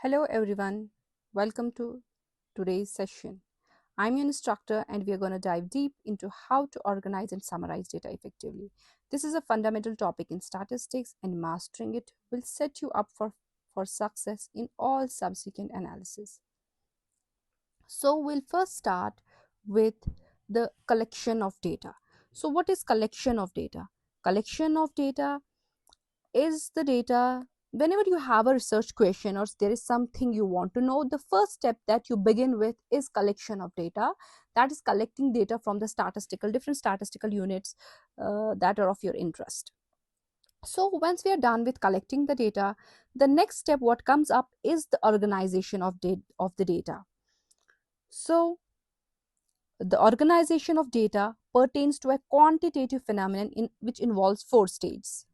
Hello everyone, welcome to today's session. I'm your instructor and we are going to dive deep into how to organize and summarize data effectively. This is a fundamental topic in statistics and mastering it will set you up for success in all subsequent analysis. So we'll first start with the collection of data. So what is collection of data? Collection of data is the data. Whenever you have a research question or there is something you want to know, the first step that you begin with is collection of data. That is collecting data from the different statistical units that are of your interest. So once we are done with collecting the data, the next step what comes up is the organization of the data. So the organization of data pertains to a quantitative phenomenon which involves four stages.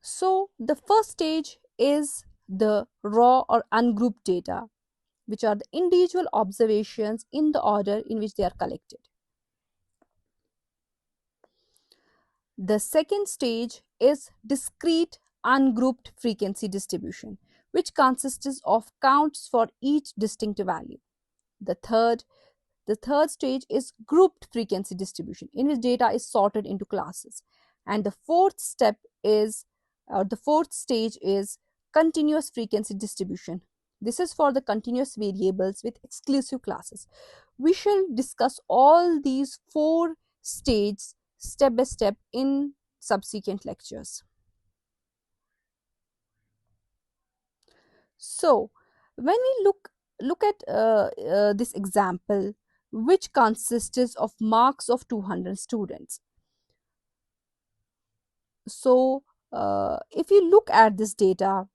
So the first stage is the raw or ungrouped data, which are the individual observations in the order in which they are collected. The second stage is discrete ungrouped frequency distribution, which consists of counts for each distinct value. The third stage is grouped frequency distribution, in which data is sorted into classes. And the fourth stage is continuous frequency distribution. This is for the continuous variables with exclusive classes. We shall discuss all these four stages step by step in subsequent lectures. So, when we look at this example, which consists of marks of 200 students. So, if you look at this data,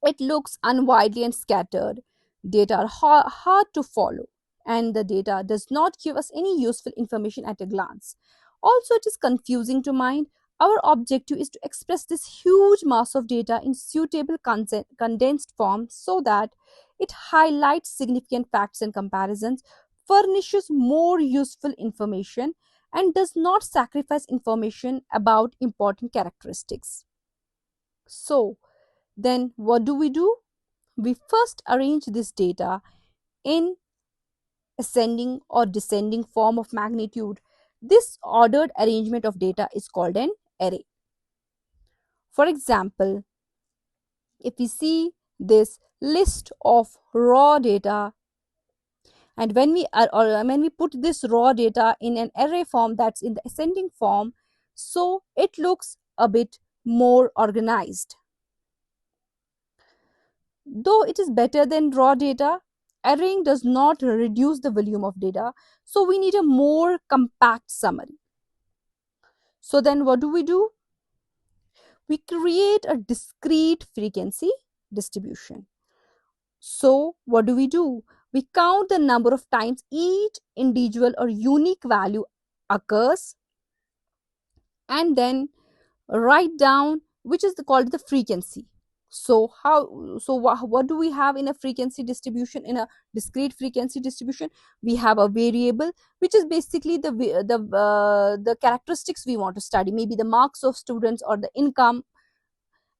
it looks unwidely and scattered. Data are hard to follow, and the data does not give us any useful information at a glance. Also, it is confusing to mind. Our objective is to express this huge mass of data in suitable condensed form so that it highlights significant facts and comparisons, furnishes more useful information, and does not sacrifice information about important characteristics. So, then what do? We first arrange this data in ascending or descending form of magnitude. This ordered arrangement of data is called an array. For example, if we see this list of raw data, and when we put this raw data in an array form, that's in the ascending form, so it looks a bit more organized. Though it is better than raw data, arraying does not reduce the volume of data, so we need a more compact summary. So then what do? We create a discrete frequency distribution. So what do? We count the number of times each individual or unique value occurs and then write down which is called the frequency. So what do we have in a frequency distribution? In a discrete frequency distribution, we have a variable which is basically the characteristics we want to study, maybe the marks of students or the income,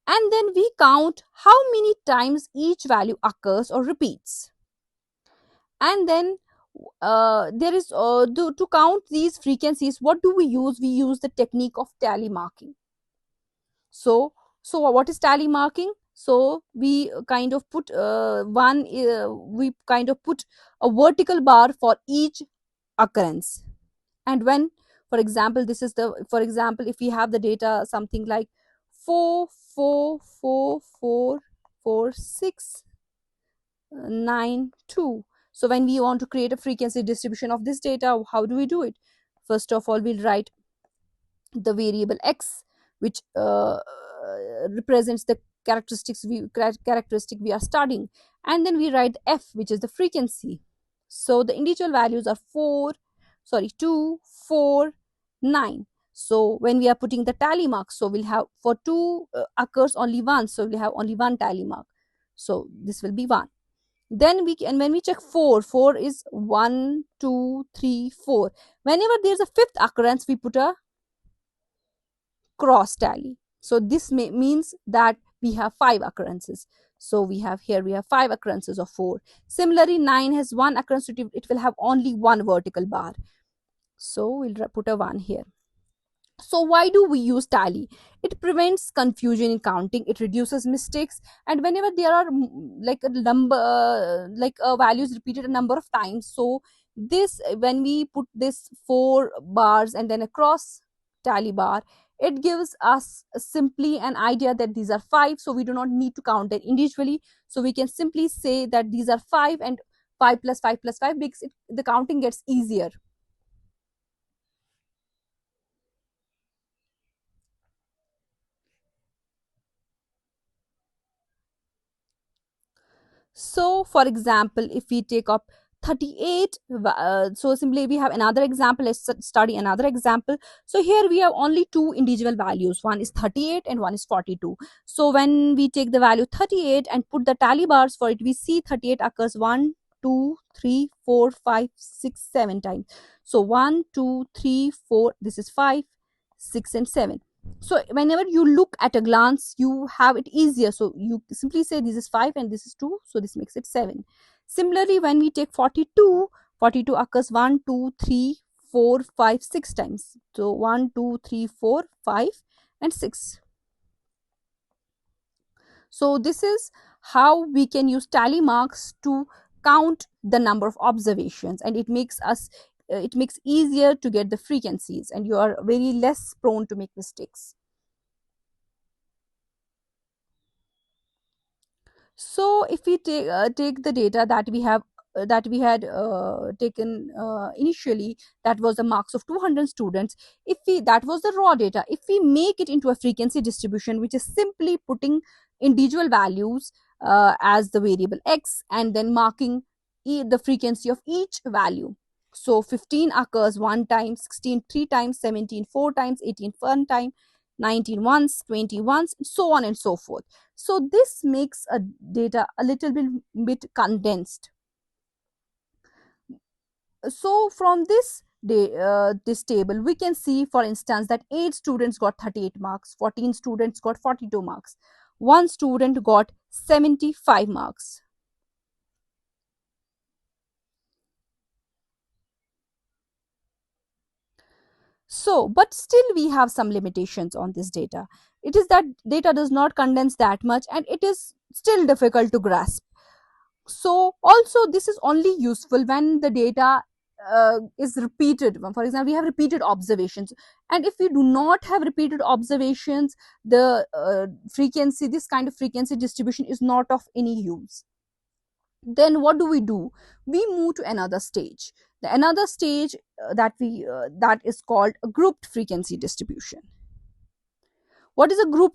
and then we count how many times each value occurs or repeats. And then there is to count these frequencies, what do we use? We use the technique of tally marking. So what is tally marking? So we kind of put we kind of put a vertical bar for each occurrence. And when, for example, if we have the data something like 4 4 4 4 4 6 9 2. So when we want to create a frequency distribution of this data, how do we do it? First of all, we'll write the variable x, which represents the characteristic we are studying, and then we write f, which is the frequency. So the individual values are 2 4 9. So when we are putting the tally mark, so we'll have for 2 occurs only once, so we'll have only one tally mark, so this will be 1. Then when we check 4 is 1 2 3 4. Whenever there's a fifth occurrence, we put a cross tally. So this means that we have 5 occurrences. So we have 5 occurrences of 4. Similarly, 9 has 1 occurrence, so it will have only one vertical bar. So we'll put a 1 here. So why do we use tally? It prevents confusion in counting, it reduces mistakes, and whenever there are like a number, values repeated a number of times, so this, when we put this 4 bars and then a cross tally bar, it gives us simply an idea that these are 5, so we do not need to count them individually. So we can simply say that these are 5, and 5 plus 5 plus 5 makes it, the counting gets easier. So, for example, if we take up 38, so simply we have another example. Let's study another example. So, here we have only two individual values. One is 38 and one is 42. So, when we take the value 38 and put the tally bars for it, we see 38 occurs 1, 2, 3, 4, 5, 6, 7 times. So, 1, 2, 3, 4, this is 5, 6, and 7. So whenever you look at a glance, you have it easier, so you simply say this is 5 and this is 2, so this makes it 7. Similarly, when we take 42, 42 occurs 1, 2, 3, 4, 5, 6 times. So 1, 2, 3, 4, 5, and 6. So this is how we can use tally marks to count the number of observations, and it makes us it makes easier to get the frequencies, and you are very less prone to make mistakes. So if we take the data that we have that we had taken initially, that was the marks of 200 students. If we That was the raw data. If we make it into a frequency distribution, which is simply putting individual values as the variable x and then marking the frequency of each value. So 15 occurs 1 time, 16 3 times, 17 4 times, 18 1 time, 19 once, 20 once, so on and so forth. So this makes a data a little bit condensed. So from this table, we can see, for instance, that 8 students got 38 marks, 14 students got 42 marks, 1 student got 75 marks. So, but still we have some limitations on this data. It is that data does not condense that much, and it is still difficult to grasp. So also this is only useful when the data is repeated. For example, we have repeated observations, and if we do not have repeated observations, the frequency this kind of frequency distribution is not of any use. Then what do? We move to another stage. The another stage that is called a grouped frequency distribution. What is a group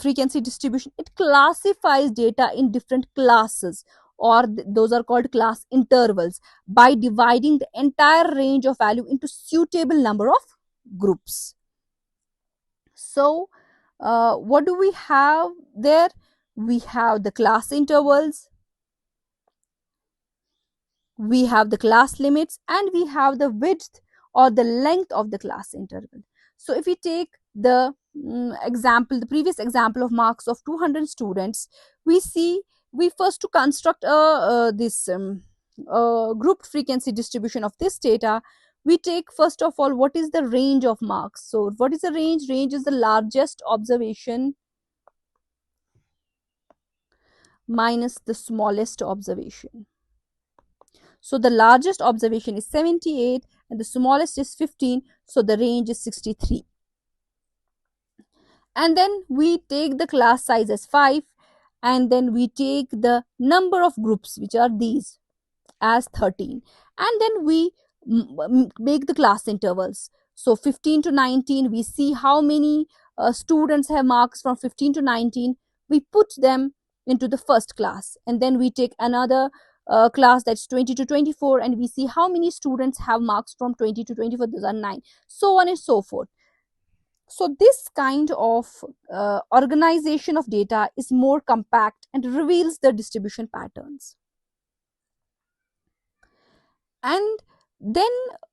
frequency distribution? It classifies data in different classes, or those are called class intervals, by dividing the entire range of value into suitable number of groups. So what do we have there? We have the class intervals, we have the class limits, and we have the width or the length of the class interval. So if we take the example, the previous example of marks of 200 students, we see we first to construct this grouped frequency distribution of this data. We take first of all what is the range of marks. So what is the range? Range is the largest observation minus the smallest observation. So the largest observation is 78 and the smallest is 15. So the range is 63. And then we take the class size as 5, and then we take the number of groups, which are these, as 13, and then we make the class intervals. So 15 to 19, we see how many students have marks from 15 to 19. We put them into the first class, and then we take another class that's 20 to 24, and we see how many students have marks from 20 to 24. Those are 9, so on and so forth. So this kind of organization of data is more compact and reveals the distribution patterns. And then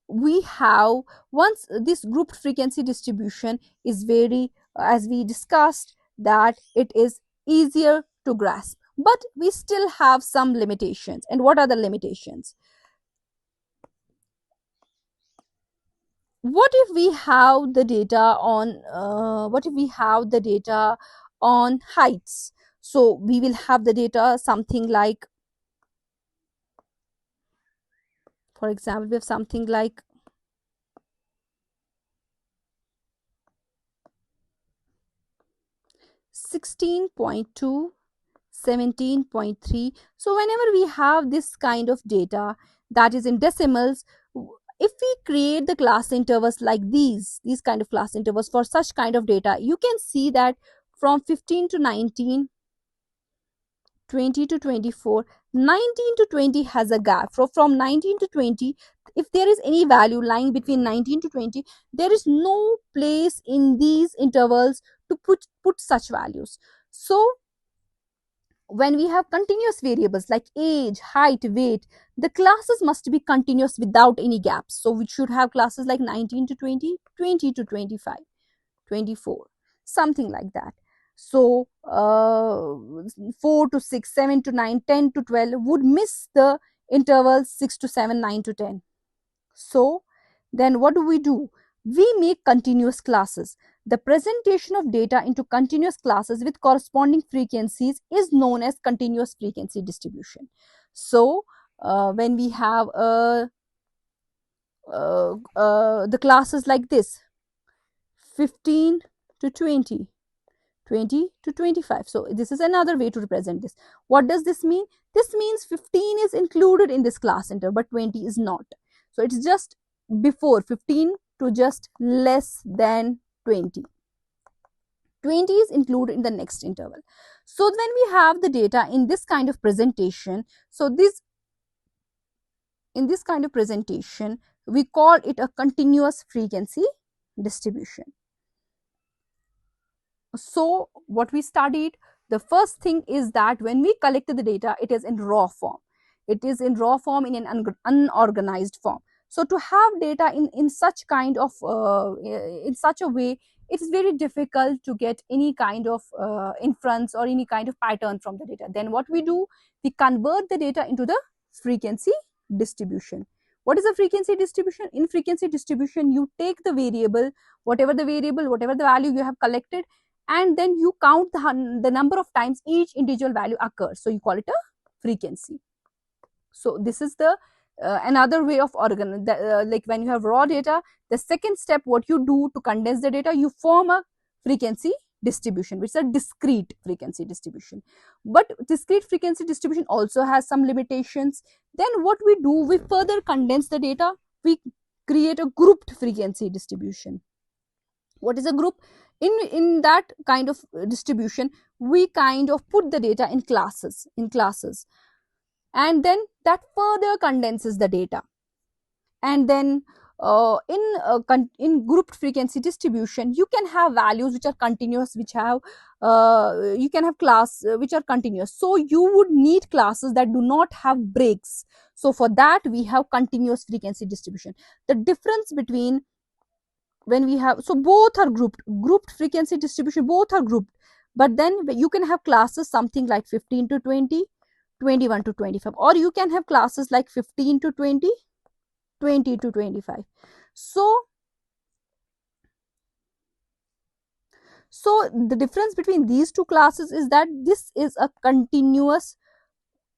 we have, once this grouped frequency distribution is very, as we discussed, that it is easier to grasp, but we still have some limitations. And what are the limitations? What if we have the data on heights? So we will have the data something like, for example, we have something like 16.2, 17.3. So whenever we have this kind of data that is in decimals, if we create the class intervals like these kind of class intervals for such kind of data, you can see that from 15 to 19, 20 to 24, 19 to 20 has a gap. From 19 to 20, if there is any value lying between 19 to 20, there is no place in these intervals to put such values. So when we have continuous variables like age, height, weight, the classes must be continuous without any gaps. So we should have classes like 19 to 20, 20 to 25, 24, something like that. So 4 to 6, 7 to 9, 10 to 12 would miss the intervals 6 to 7, 9 to 10. So then what do? We make continuous classes. The presentation of data into continuous classes with corresponding frequencies is known as continuous frequency distribution. So when we have the classes like this, 15 to 20, 20 to 25. So this is another way to represent this. What does this mean? This means 15 is included in this class interval, but 20 is not. So it's just before 15 to just less than 20. 20 is included in the next interval. So when we have the data in this kind of presentation, in this kind of presentation, we call it a continuous frequency distribution. So what we studied, the first thing is that when we collected the data, it is in raw form. It is in raw form, in an unorganized form. So to have data in such kind of, in such a way, it is very difficult to get any kind of inference or any kind of pattern from the data. Then what we do, we convert the data into the frequency distribution. What is a frequency distribution? In frequency distribution, you take the variable, whatever the value you have collected, and then you count the number of times each individual value occurs. So you call it a frequency. So this is the another way of like when you have raw data, the second step, what you do to condense the data, you form a frequency distribution, which is a discrete frequency distribution. But discrete frequency distribution also has some limitations. Then what we do, we further condense the data, we create a grouped frequency distribution. What is a group? In that kind of distribution, we kind of put the data in classes, and then that further condenses the data. And then in grouped frequency distribution, you can have values which are continuous, which have you can have class which are continuous. So you would need classes that do not have breaks. So for that, we have continuous frequency distribution. The difference between when we have, so both are grouped frequency distribution, both are grouped, but then you can have classes something like 15 to 20, 21 to 25, or you can have classes like 15 to 20, 20 to 25. So the difference between these two classes is that this is a continuous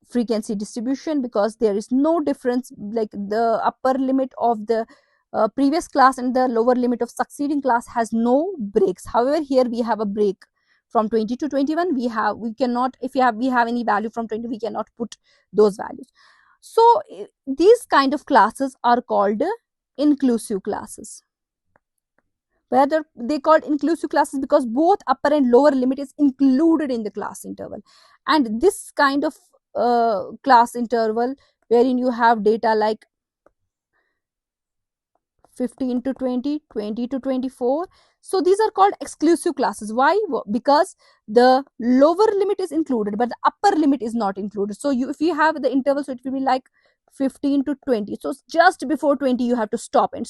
frequency distribution, because there is no difference, like the upper limit of the previous class and the lower limit of succeeding class has no breaks. However, here we have a break from 20 to 21. We cannot, if we have any value from 20, we cannot put those values. So these kind of classes are called inclusive classes. Whether they called inclusive classes because both upper and lower limit is included in the class interval. And this kind of class interval wherein you have data like 15 to 20, 20 to 24. So these are called exclusive classes. Why? Because the lower limit is included, but the upper limit is not included. So if you have the interval, so it will be like 15 to 20. So just before 20 you have to stop, and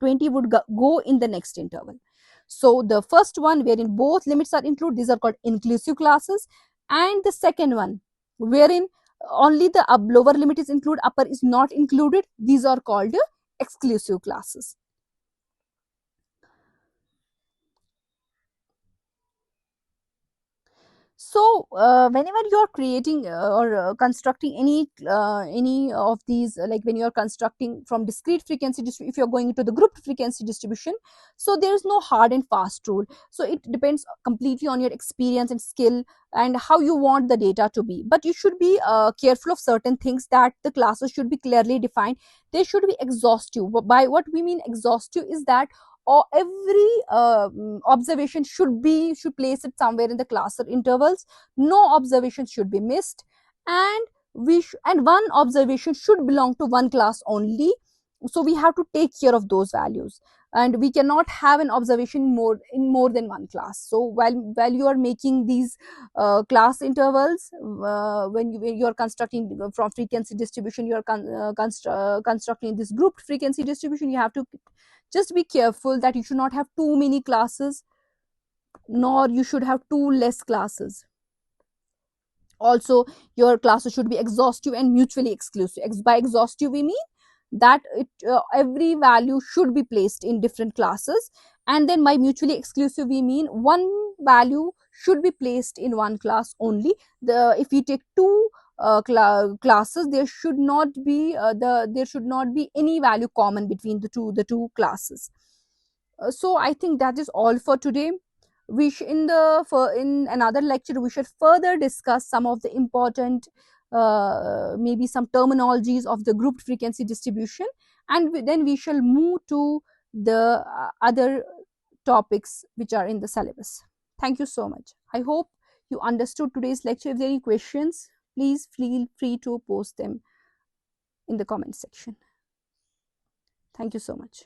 20 would go in the next interval. So the first one wherein both limits are included, these are called inclusive classes. And the second one wherein only the lower limit is included, upper is not included, these are called exclusive classes. So whenever you are creating or constructing any of these, like when you are constructing from discrete frequency if you are going into the grouped frequency distribution, so there is no hard and fast rule. So it depends completely on your experience and skill and how you want the data to be. But you should be careful of certain things, that the classes should be clearly defined. They should be exhaustive. By what we mean exhaustive is that, or every observation should place it somewhere in the cluster intervals. No observation should be missed, and and one observation should belong to one class only. So we have to take care of those values, and we cannot have an observation more than one class. So while you are making these class intervals, when you are constructing from frequency distribution, you are constructing this grouped frequency distribution, you have to just be careful that you should not have too many classes, nor you should have too less classes. Also, your classes should be exhaustive and mutually exclusive. By exhaustive we mean that every value should be placed in different classes. And then by mutually exclusive we mean one value should be placed in one class only. If we take two classes, there should not be any value common between the two classes. So I think that is all for today. In another lecture we should further discuss some of the important, maybe some terminologies of the grouped frequency distribution, and then we shall move to the other topics which are in the syllabus. Thank you so much. I hope you understood today's lecture. If there are any questions, please feel free to post them in the comment section. Thank you so much.